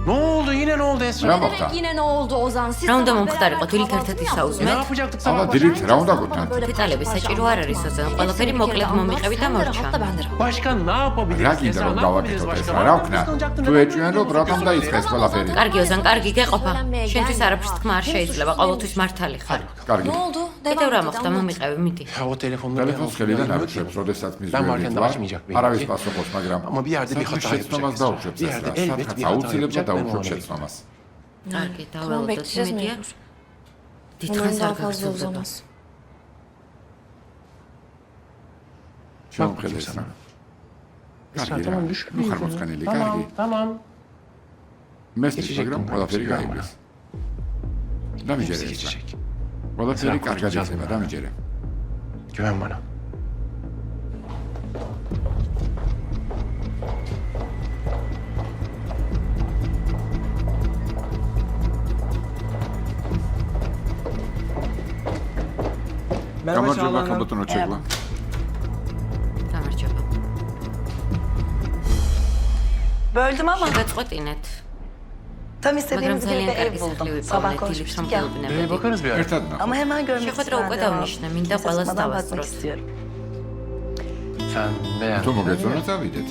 Ne oldu? Yine ne oldu Esra? რა Ne მოხდა? demek yine ne oldu Ozan? Siz რა უნდა sabah მომხდარიყო beraber დილით kahvaltı ერთად mı ისაუზმეთ? Ne yapacaktık აბა sabah? დილით რა უნდა გქონდეთ? დეტალები საჭირო არ არის ოზან, ყველაფერი მოკლედ მომიყევი და მორჩა. Hatta ben de rahat. Başka ne yapabiliriz? რა გინდა Esra, რომ ne yapabiliriz გავაკეთოთ ეს başka? რა? რა ვქნა? თუ ეჭვიან რომ რატომ დაიწყეს ყველაფერი? კარგი ოზან, კარგი გეყოფა. შენთვის არაფერს თქმა არ შეიძლება, ყოველთვის მართალი ხარ. კარგი. Ne oldu? კიდევ რა Devam მოხდა, et. მომიყევი, მიდი. Ya o telefonları ტელეფონს ხელიდან არ უშვებს, როდესაც მის Ben გვერდით varken de ვარ. açmayacak belli არავის ki. პასუხობს, მაგრამ Ama bir yerde bir hata შეცდომას yapacak. დაუშვებს Bir ეს yerde რა. elbet სადღაც bir hata აუცილებლად yapacak, ben დაუშვებს onu შეცდომას. კარგი, Tamam დაველოდოთ, bekleyeceğiz იმედია. mecbur. დიდხანს Umarım არ daha fazla გაგრძელდება. uzamaz. შევამხედე ეს რა. Esra კარგი რა. tamam düşün. ნუ ხარ მოწყენილი, Tamam კარგი. tamam. მესმის, geçecek მაგრამ bunlar, ყველაფერი güven გაიგეს. დამიჯერე Hepsi ეს რა. geçecek. ყველაფერი Esra, კარგად kurtulacağız იქნება, bunlardan. დამიჯერე. Güven bana. გამარჯობა ხაბატონო ჩეგლა. გამარჯობა. Böldüm ama შეგაწყვეტინეთ. tam მაგრამ istediğimiz gibi ძალიან bir ev კარგი buldum. სახლივი Sabah პავლე დილით konuşmuştuk რომ ya. გეუბნებოდი. Bakarız bir ara. ერთად ნახო. Ama hemen görmek შეხვედრა უკვე istedim. დავნიშნე, მინდა ყველას Sesmadan bakmak დავასწროთ. istiyorum. Sen beğendin. თუ მოგეწონა წავიდეთ.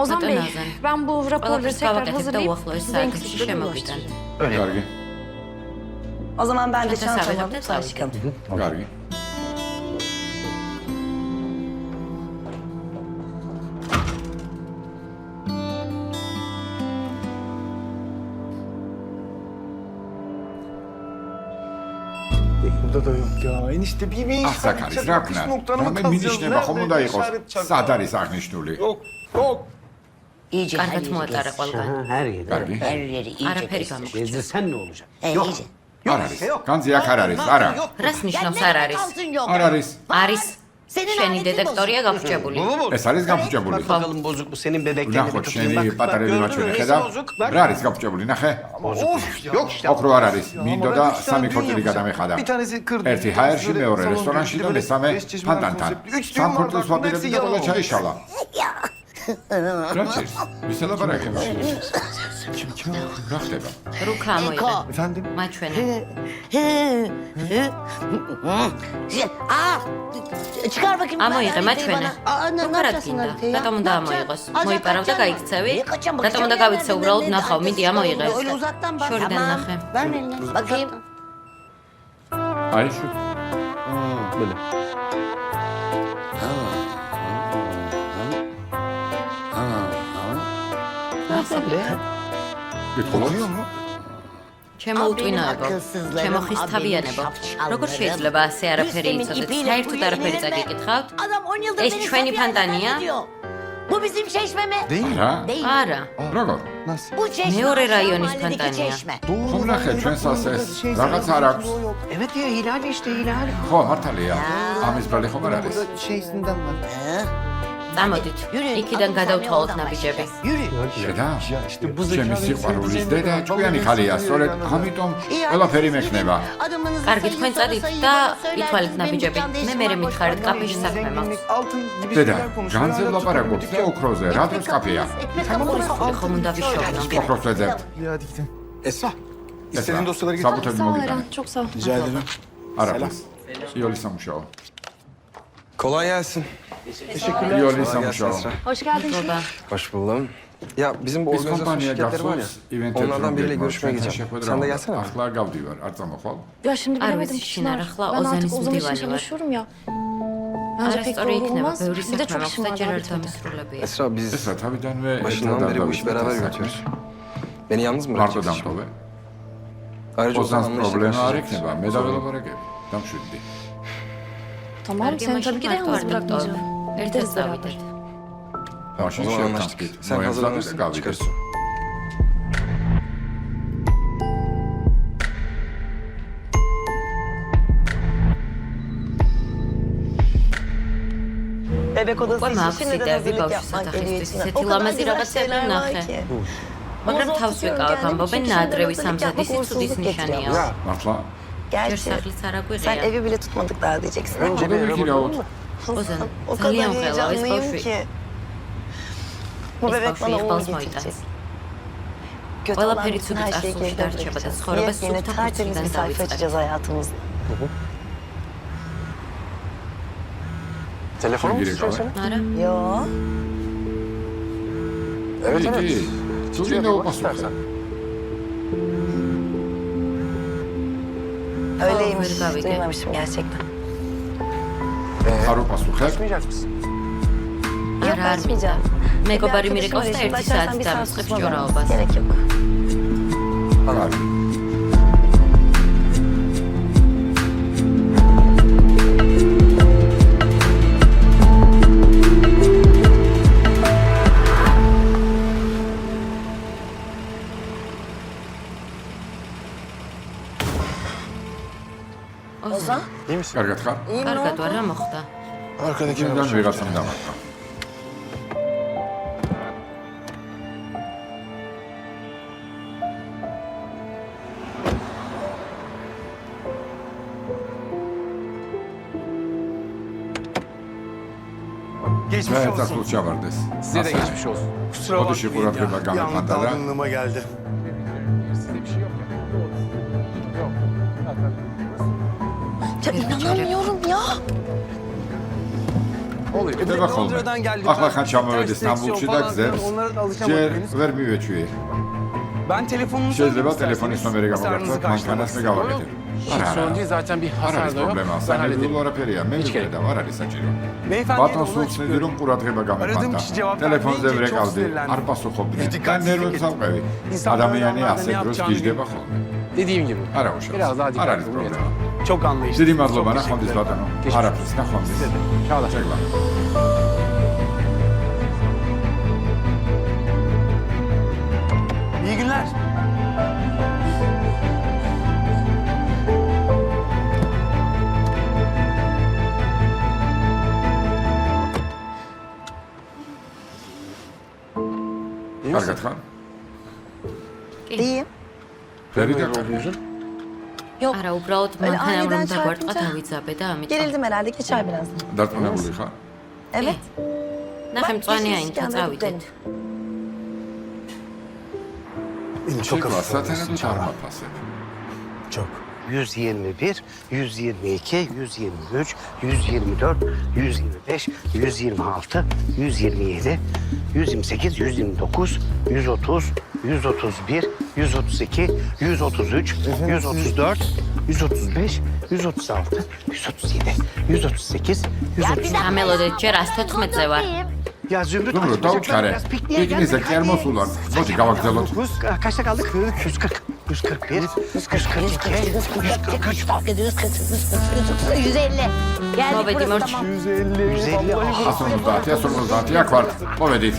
Ozan Zaten Bey, Ozan. ben bu raporları ყველაფერს tekrar გავაკეთებ და hazırlayıp უახლოეს size en kısa საათებში sürede შემოგიტანთ. ulaştıracağım. Öyle. კარგი. O zaman ben de Zaten çantamı sabah alıp da sonra sabah. çıkalım. კარგი. Burada da yok ya. Enişte bir Ah, işaret Zakaris, çakmak, რა hiç ვქნა? noktanı mı რამე kazacağız? მინიშნება ხომ უნდა Nerede იყოს? işaret çakmak? სად არის აღნიშნული? Yok, yok. İyice her კარგად yeri მოატარე gez. ყველგან. Her yeri. კარგი. Her yeri iyice არაფერი gez. გამოგჭირ. Gezdirsen ne olacak? İyice. არ არის. განძი აქ არ არის, არა. რას ნიშნავს Ya არ ne არის? kalsın yok. არ არის. არის. Senin შენი aletin დეტექტორია გაფრჩებული. ეს არის გაფუჭებული. Bak bakalım bozuk mu senin bebeklerini bir ნახოთ tutayım. შენი Bak, პატარები gördün mü? მაჩვენე Neyse ხედავ. bozuk. Bak. რა არის გაფუჭებული, ნახე. Of ya. Yok işte. ოქრო არ არის. მინდო და Ama üç tane სამი düğün ქორწილი yapacak. გადამეხადა. Bir tanesi kırdı. ერთი ჰაერში, böyle მეორე salon რესტორანში düğünü, და böyle მესამე beş çeşmeler ფანდანთან. konseptli. Üç düğün სამ var, ქორწილს bak, ვაპირებდი hepsi და ყველა yalan. ჩაიშალა. რა ჭირს? ვისელაპარაკება? რა ხდება? რუქა ამოიღე. Efendim? მაჩვენე. Aa, çıkar bakayım. ამოიღე, haritayı მაჩვენე. bana. Aa, ne რუქა რა yapacaksın გინდა? haritayı ya? რატომ უნდა Ne ამოიღოს? yapacaksın? მოიპარავ და Alacak გაიქცევი? Niye kaçacağım? რატომ უნდა გავიქცე უბრალოდ ნახავ, მიდი ამოიღე. Öyle uzaktan bak. შორიდან Tamam. ნახე. Ver eline. Bakayım. აი შუ. Böyle. გითხულობ? ჩემო უტვინოებო, ჩემო ხისთავიანებო, როგორ შეიძლება ასე არაფერი იცოდეთ? საერთოდ არაფერი წაგიკითხავთ? Adam 10 yıldır Es beni çveni Safiye pandania. zannediyor. Bu bizim çeşme mi? Değil mi? რა? Değil. არა. როგორ? Nasıl? Bu çeşme Meore aşağı rayonis mahalledeki pandania. çeşme. ხომ ნახე ჩვენს ასეს რაღაც არ აქვს. Evet ya Hilal işte Hilal. ხო, მართალია. ამის ბრალი ხომ არ არის? Burada şeysinden var. წამოდით. იქიდან გადავთვალოთ ნაბიჯები. Yürü. შედა? Ya işte bu ჩემი zekanın სიყვარულის sevdiceğini დედა de ჭკვიანი vallahi ხალია, seviyor სწორედ ya. ამიტომ ყველაფერი მექნება. Adımınızı კარგი, sayın, თქვენ sarı წადით sayın, და bana söylersiniz, ითვალეთ benim ნაბიჯები. dükkanda მე işim მერე var, boş მითხარით ver. კაფეში საქმე Zenginlik, მაქვს. altın gibi დედა, şeyler konuşuyor. განძილ Hala ლაპარაკობს და tutuyor. ოქროზე, რა დროს კაფეა? ხომ უნდა ვიშოვნო? ოქროს ვეძებთ. Ya hadi gidelim. Esra. İstediğin dosyaları getir. საბუთები Sağ ol მოგიტანე. Eren, çok sağ ol. Rica ederim. არაფერს. იოლის სამუშაო. Kolay gelsin. იოლის Kolay gelsin სამუშაო. Esra. Hoş geldin. მოგობა. Hoş buldum. Ya bizim bu ის organizasyon კომპანია şirketleri var ya. გახსოვს ივენთებს Onlardan biriyle görüşmeye gideceğim. Sen de gelsene. ახლა გავდივარ, არ წამოხვალ? Ya şimdi Ar bilemedim biz işin Çınar. arasla Ben artık Ozan'ın Ozan için divani var. çalışıyorum ya. Bence pek არასწორი doğru იქნება, olmaz. ბევრი Bir de საქმე çok მაქვს işim და var ჯერ daha არ bitmedi. დამისრულებია. Esra biz ესა თავიდანვე başından beri bu işi beraber yürütüyoruz. Beni yalnız mı Marto'dan bırakacaksın? tove. Ayrıca Ozan Ozan'la işte problemi karşılaşacağız. arek ne var? Medavela olarak ev. Tam şimdi. Tamam seni tabii ki de yalnız bırakmayacağım. ერთად Gideriz წავიდეთ. beraber. Maşın O zaman şey anlaştık. git. Sen hazırlanırsın, kahve çıkarsın. Bebek odası Qoy için maaks şimdiden იდეები hazırlık ბავშვის yapmak ოთახისთვის. gerekiyor. ისეთი ლამაზი რაღაცები ვნახე. მაგრამ თავს ვეკავებ ამბობენ ნაადრევი სამზადის ცუდის ნიშანია. Martla. ჯერ Gerçi სახლის არ sen აგვიღია. evi bile tutmadık daha diyeceksin. Önce bir Tabii eve ki de bakalım mı? ოზან, O kadar ძალიან მღელა ეს heyecanlıyım ბავშვი. ki. Bu ეს bebek ბავშვი bana uğur iqbals getirecek. მოიტანს. Kötü olan ყველაფერი bütün ცუდი her şeyi წარსულში geride დარჩება და bırakacağız. ცხოვრება Yepyeni სუფთა tertemiz ფურცლიდან bir sayfa დავიწყებ. açacağız hayatımızda. Telefonu mu Sevgili tutuyorsun? არა? Yo. Evet evet. İyi. Şuraya Şimdi bir o bak basın. istersen. Öyleymiş. Harika bir Duymamışım gerçekten. Haru pasu. Hep. Açmayacak mısın? Yok არა არ მინდა. açmayacağım. მეგობარი Bir მირეკავს და arkadaşım 1 açarsan საათი bir saat დამწყებს susmam ჭორაობას. Gerek yok. Hadi. ოზან, İyi misin? Kargat kar. კარგად ვარ, რა მოხდა? Arkadaki Kimden vegasını da var. Geçmiş Evet, olsun. takılça vardı. Size de geçmiş olsun. Kusura O dışı bakmayın Murat ya. ve Bagami Bir anda Panda'da. dalgınlığıma geldi. Size bir şey yok ya. Yok. Ya inanamıyorum ya. Oluyor. Bir de bakalım. Londra'dan geldim. Bak Ben bakan Çamlı'da ters İstanbul direksiyon Çiğdek falan Zer. filan, onlara da alışamadım Cer henüz. vermiyor veçüye. Ben telefonumu Şey söyleyeyim de telefon isterseniz. ismi vereceğim. Hasarınızı Mankanes mi karşılamak gava istedim. getir. Hiç sorun değil zaten bir Ara hasar biz da yok. problemi Ben alsan. Ne hallederim. bulur periya. Mevcut gerek da var. Hadi saçıyor. Beyefendiye de Baton onu soğuk açıklıyorum. sinediyorum Murat ve Bagami Aradığım Panda. kişi cevap Telefon vermeyince zevrek çok aldı. sinirlendim. Arpa sokobdu. Ben Dikkatsizlik nerede ettim. olsam evi. İnsanların Adamı yani anlamda ne asıl yapacağını dicde bilmiyorum. bakalım. Dediğim gibi. Ara hoş olsun. Biraz daha dikkatli Ara biz olun problemi. yeter. Çok anlayışlı. Dediğim adlı Çok bana teşekkür kondis ederim. vatanı. Geçmiş Arap olsun. üstüne kondis. Çağla. Çek bak. İyi günler. Kargat kan. İyiyim. Feride Böyle kan. oluyorsun. Yok. არა, უბრალოდ Öyle მანქანა რომ aniden დაგვარტყა çarpınca დავიძაბე და ამიტომ. Gerildim herhalde geçer birazdan. Dert mı buluyor ha? Evet. ნახე მწვანე işin აინთა iskemlede წავიდეთ. dönün. Benim Çok çok var. hafif Zaten olmasın bu Çağla. çarpma pası. Çok. 121, 122, 123, 124, 125, 126, 127, 128, 129, 130, 131, 132, 133, 134, 135, 136, 137, 138, 139. გამელოდეთ, ჯერ 114-ზე ვარ. Ya Zümrüt Zümrüt, açmayacaklar, tavuk kare. biraz pikniğe İkinize geldik, gelme hadi. usullar. Hadi kavak zelot. Kaçta kaldık? 140, 141, 142, 143, 150. Geldik Mobedi burası Murç. tamam. 150. Asılımız dağıtı, asılımız dağıtı. Ya kvart. Povedit.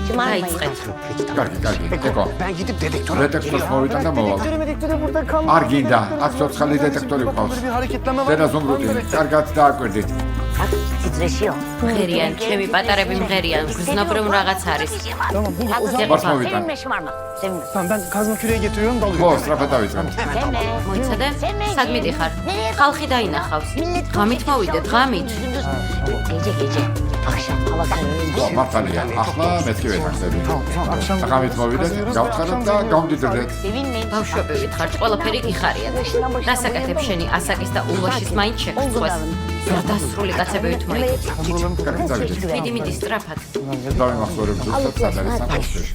Şımarmayın. დაიწყეთ. Karki. Eko. Ben gidip dedektör Detektor smovitan da mı oldu? Dedektörü burada kalmadı. Arginda. Aksotsali detektör yok olsun. Bir hareketlenme var. Deda zumrutin. Kargat da akırdit. Bak titreşiyor. მღერიან, ჩემი პატარები მღერიან, გრძნობრივ რაღაც არის. Tamam bu o zaman. Basma bir tane. Sevinme şımarma. Sevinme. Tamam ben kazma küreği getiriyorum dalıyorum. Bo, strafa davizgan. Sevinme. მოიცადე? Sevinme. სად მიდიხარ? Nereye? ხალხი დაინახავს. Ღამით მოვიდეთ, ღამით. Gece. Akşam hava kararınca. Bo, martali ya. Ahla metki vetan dedi. Tamam akşam. Sakamit movidet. Gavtxarat da gavdidirdet. Sevinmeyin. ბავშვები ვითხართ, ყველაფერი გიხარიათ. რასაკეთებ შენი ასაკის და ულვაშის მაინც შეგწყვეს. დასრული კაცები ვითმოიგეთ. Karki davizgan. მიდი, მიდი, სწრაფად. Davim axlorim zuzat sadaristan kostiş.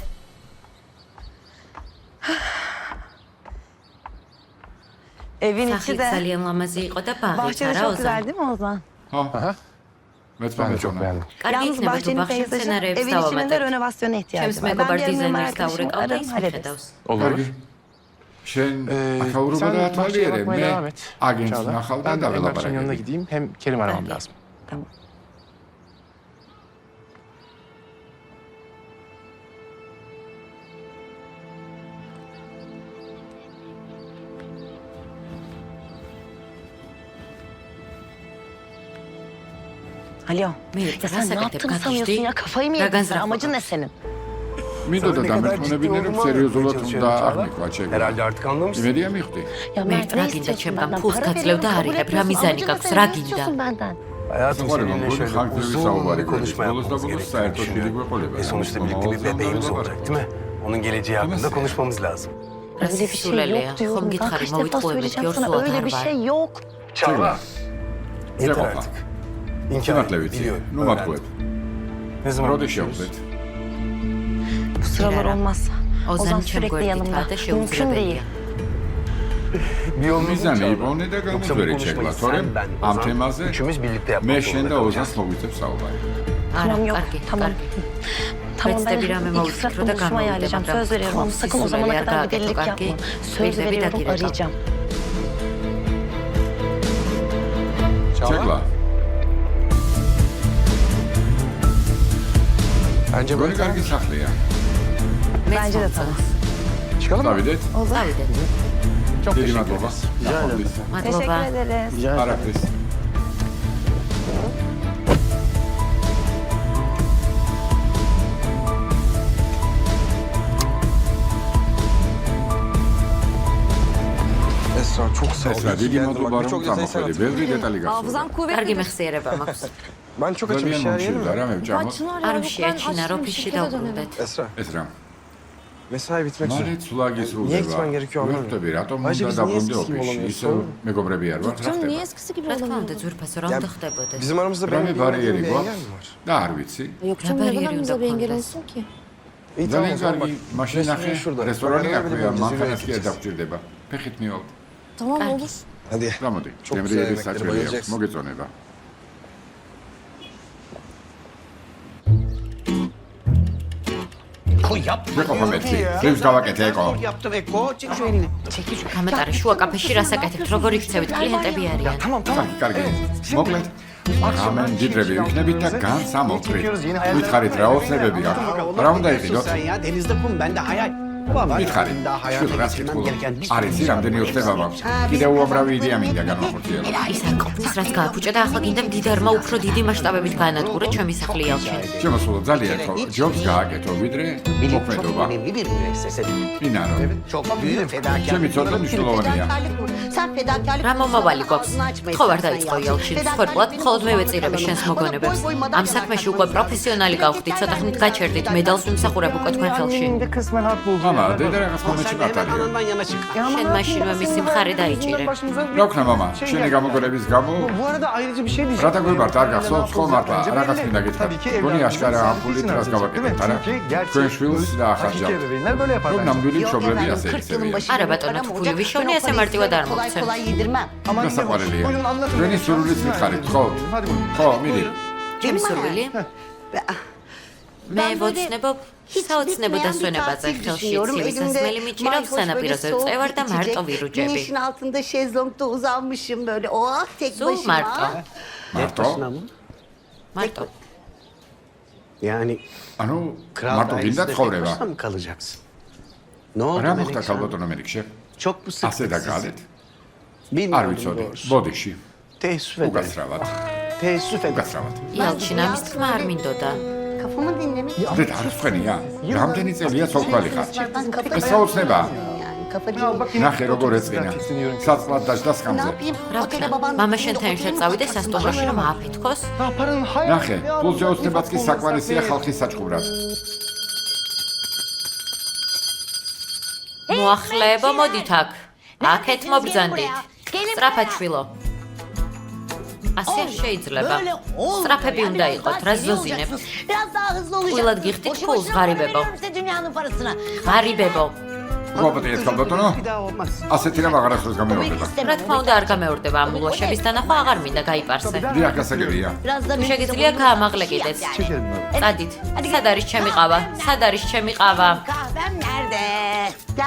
Evin içi სახლი de ძალიან ლამაზი იყო და ბაღიც bahçede არა çok ოზან. güzel değil mi Ozan? Ha. მეც Ben de çok მომეწონა. beğendim. კარგი Yalnız იქნება თუ bahçenin ბაღში peyzajı მცენარეებს evin içinde დავამატებთ. renovasyona ihtiyacı ჩემს var. Ben მეგობარ bir ara დიზაინერს arkadaşımı დავურეკავ და ararım, ის hallederiz. მიხედავს. Olur. კარგი. შენ აკავრობა Sen და bahçeye ათვალიერე, bakmaya მე devam et. აგენტს Çağla. ნახავ და Ben de Emrah'ın yanına დაველაპარაკები. gideyim. Hem Kerim aramam Peki. lazım. Tamam. Alo. Melek, Ya sen ne nasıl yaptığını kadar sanıyorsun kakişti? ya? Kafayı mı Ya yedin sen? gazra Amacın falan. ne senin? მინდოდა დამეთმონებინა რომ სერიოზულად უნდა აღნიქვა ჩეკი. Herhalde artık anlamışsın. იმედია მივხვდი. Ya Mert, Mert ne რა გინდა istiyorsun ჩემგან? benden? Pulს Para გაძლევ და veriyorum, kabul არიღებ. რა etmiyorsun. მიზანი Amacın ne გაქვს? senin? რა Ne გინდა? istiyorsun benden? Hayatım სიყვარული seninle მგონი şöyle ხალხის uzun საუბარი bir konuşma ბოლოს და yapmamız ბოლოს gerektiğini საერთო შვილი düşünüyorum. გვეყოლება. Sonuçta birlikte bir bebeğimiz olacak değil mi? Onun geleceği hakkında Nasıl? konuşmamız lazım. რა Öyle bir şey სისულელეა? yok ხომ diyorum. Daha გითხარი kaç defa მოვიტყუე söyleyeceğim მეტი sana. ორსულად Öyle არ bir ვარ. şey yok. Çağla. Yeter ზეყოფა. artık. İnkar სიმართლე et. ვიცი. Biliyorum. ნუ öğrendim. მათქვევ. Ne zaman როდი görüşürüz? შევხვდეთ? Bu sıralar Kerem. olmazsa. Ozan ოზანი ჩემ sürekli გვერდითაა yanımda. და Mümkün değil. შეუძლებელია. Bir yolunu bul მიზანი Çağla. იბოვნე და Yoksa bu გამოძვერე konuşmayı ჩეკლა, sen, თორემ ben, ამ Ozan, თემაზე üçümüz birlikte მე yapmak შენ zorunda და ოზანს kalacağız. მოგვიწევს საუბარი. არა, Tamam yok. კარგი, Tamam. კარგი. Tamam ben Vetsde bir an iki mevcut fırat kroda buluşma ayarlayacağım. kalmadı. Söz veriyorum ama sakın o zamana Sisuleler kadar bir gayet delilik okey. yapma. Bir Söz de bir veriyorum dakika. arayacağım. ჩეკლა. Bence გონი böyle კარგი სახლია. Bence de tamam. çıkalım mı? დავიდეთ. დავიდეთ. Çok დიდი teşekkür მადლობა. ederiz. დახმარების. მადლობა. ederiz. არაფრის. Esra çok sağ ol. ესა დიდი მადლობა რომ Birçok detayı sen წამოხვედი. hatırladın. ბევრი დეტალი Hafızam გახსოვდა. kuvvetli. კარგი მეხსიერება მაქვს. Ben çok açım bir ძალიან şey yiyelim მომშილდა mi? რა მე ვჭამოთ. არ შეაჩინა რომ ფიში დავბრუნდეთ. Esra ეს რა. mesai bitmek üzere. მალე ცულა Niye gitmen გისრულდება. gerekiyor anlamıyorum. ვერტები რატომ Ayrıca უნდა biz niye დაბრუნდე eskisi gibi ოფისში? olamıyoruz, ისე doğru mu? მეგობრები არ ვართ, რა Canım niye ხდება? eskisi gibi რა თქმა olamıyor? უნდა ძვირფასო რა უნდა ხდებოდეს? Bizim aramızda რამე benim ბარიერი bilmediğim bir engel გვაქვს mi var? და არ ვიცი. Yok canım Haber neden yeri bize bir engel kondes. olsun ki? İyi tamam o ძალიან zaman bak. კარგი მაშინ ნახე restoran şurada. რესტორანი Beraber აქვეა, gidelim, მანქანაც zirveye კი არ gideceğiz. დაგჭირდება. ფეხით მივალ. Tamam Kargi. olur. Hadi. გამოდი. Çok güzel გემრიელი yemekleri საჭმელი აქვს, bayılacaksın. მოგეწონება. შეყოფა მეთქი. ფლივს გავაკეთე ეკო. Yaptım Eko. Çek şu elini. გამატარე შუა კაფეში რას აკეთებთ? როგორ იქცევით? კლიენტები არიან. Tamam tamam. კარგი. მოკლედ. ამენ დიდრები ვიქნებით და განს ამოვწრით. ვითხარით რა ოცნებები გაქვს. რა უნდა იყიდოთ? Sen ya denizde kum bende hayal. Baba ვითხარი. daha hayal შვილ რას geçirmem კითხულობ? gereken bir არ იცი რამდენი ოცნება მაქვს. კიდევ უამრავი იდეა მინდა განვახორციელო. ის აკოფნის რაც გააფუჭა და ახლა გინდა მდიდარმა უფრო დიდი მასშტაბებით გაანადგურა ჩემი სახლი ალში. შემოსულა ძალიან ხო. ჯობს გააკეთო ვიდრე Çok მოქმედობა. önemli bir müessese. ინარო. Çok büyük fedakarlık. ჩემი ცოტა მნიშვნელოვანია. Sen fedakarlık რა მომავალი გვაქვს? ხო ვარ დაიწყო იალში. სფერულად მხოლოდ მე ვეწირები შენს მოგონებებს. ამ საქმეში უკვე პროფესიონალი გავხდით, ცოტა ხნით გაჩერდით, medals ვიმსახურებ უკვე თქვენ ხელში. Annemin de kısmen haklı olduğunu მამა, gördüm. დედა რაღაც მომენტში Sen evet მართალია. anandan yana çık. Ya ama შენ მაშინვე მისი მხარე დაიჭირე. başımıza რა ვქნა მამა? შენი გამოგონების გამო Bu arada ayrıca bir şey diyeceğim. რათა გვიბართ არ გახსოვს ხო მართლა რაღაც მინდა გითხრა. Tabii ki გონი evlatlarımız აშკარა ამ sizin ფულით için რას harcayacak, değil mi? გავაკეთებთ არა? Çünkü gerçek, თქვენ შვილს hakiki დაახარჯავთ. ebeveynler böyle yapar რომ bence. ნამდვილი Yok მშობლები efendim, ასე 40 yılın იქცევიან. başında Ara batono, param tu olacak. puli vişoni, Ben o ese parayı martiva size dar kolay moksen. kolay yedirmem. Ama გასაყვარელია. buyurun anlatın. ჩვენი სურვილის მითხარით ხო? Hadi buyurun. ხო, მიდი. ჩემი სურვილი? მე ვოცნებობ საოცნებო დასვენებაზე ხელში ცივი სასმელი მიჭირავს სანაპიროზე წევარ და მარტო ვირუჯები. Güneşin altında şezlongda uzanmışım böyle. Oh tek Su Marto. başıma. მარტო? Başına mı? მარტო. Yani ანუ kral მარტო გინდა dairesinde tek ცხოვრება? başına mı kalacaksın? Ne oldu რა Melek მოხდა sana? ქალბატონო მელიქშე? Çok mu ასე sıktı sizi? დაგალეთ? არ Bilmiyorum ვიცოდი. doğrusu. ბოდიში. Teessüf ederim. უკაცრავად. Teessüf ederim. უკაცრავად. იალჩინ ამის თქმა არ მინდოდა. Kafamı dinlemek için. დედა არ ვსვენია? რამდენი წელია ცოლქვალი ხარ? Kafa ეს საოცნებაა. yani kafa Ya dinlemek. bak yine ნახე როგორ ეწინა. tiksiniyorum. საწლად დაждდა Ne სკამზე. yapayım? რა Otele ვქნა? babanın მამა üstünde შენთან ერთად oturayım, წავიდე kafasını სასტუმროში რომ başıma ააფეთქოს? Ha paranın hayal. ნახე, ფულზე ოცნებაც კი საკმარისია ხალხის საჭყურად. მოახლეებო, მოდით აქ. აქეთ მობრძანდით. სწრაფად შვილო. ასე არ შეიძლება. სწრაფები უნდა იყოთ, რა ზოზინებთ. Biraz daha hızlı olacak. Uylat gittik, Boşu pul, boşuna garibebo. para veriyorum size dünyanın parasına. ღარიბებო. უაპატიეთ ქალბატონო. Bir daha olmaz. ასეთი რამ აღარასდროს გამეორდება. რა თქმა უნდა არ გამეორდება ამ ულვაშების დანახვა აღარ მინდა გაიპარსე. დიახ, გასაგებია. თუ შეგიძლია გაამაღლე კიდეც. Çekelim abi. წადით. სად არის ჩემი ყავა? სად არის ჩემი ყავა? Kahvem nerede?